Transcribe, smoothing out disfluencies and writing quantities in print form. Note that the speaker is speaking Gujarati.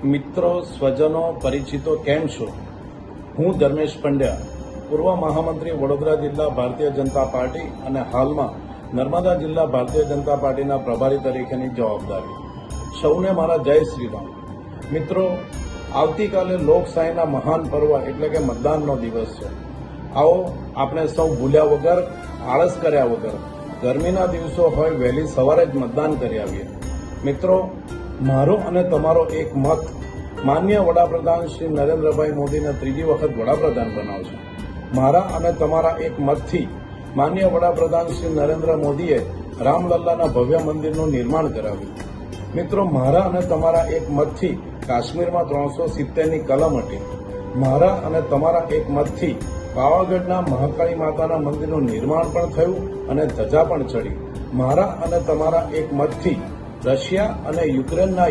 મિત્રો, સ્વજનો, પરિચિતો કેમ છો? હું ધર્મેશ પંડ્યા, પૂર્વ મહામંત્રી વડોદરા જિલ્લા ભારતીય જનતા પાર્ટી અને હાલમાં નર્મદા જિલ્લા ભારતીય જનતા પાર્ટીના પ્રભારી તરીકેની જવાબદારી. સૌને મારા જય શ્રીરામ. મિત્રો, આવતીકાલે લોકશાહીના મહાન પર્વ એટલે કે મતદાનનો દિવસ છે. આવો આપણે સૌ ભૂલ્યા વગર, આળસ કર્યા વગર, ગરમીના દિવસો હોય વહેલી સવારે જ મતદાન કરી આવીએ. મિત્રો, મારો અને તમારો એક મત માનનીય વડાપ્રધાન શ્રી નરેન્દ્રભાઈ મોદીને ત્રીજી વખત વડાપ્રધાન બનાવશે. મારા અને તમારા એક મતથી માનનીય વડાપ્રધાન શ્રી નરેન્દ્ર મોદીએ રામલલ્લાના ભવ્ય મંદિરનું નિર્માણ કરાવ્યું. મિત્રો, મારા અને તમારા એક મતથી કાશ્મીરમાં 370ની કલમ હટી. મારા અને તમારા એક મતથી પાવાગઢના મહાકાળી માતાના મંદિરનું નિર્માણ પણ થયું અને ધજા પણ ચડી. મારા અને તમારા એક મતથી રશિયા અને યુક્રેનના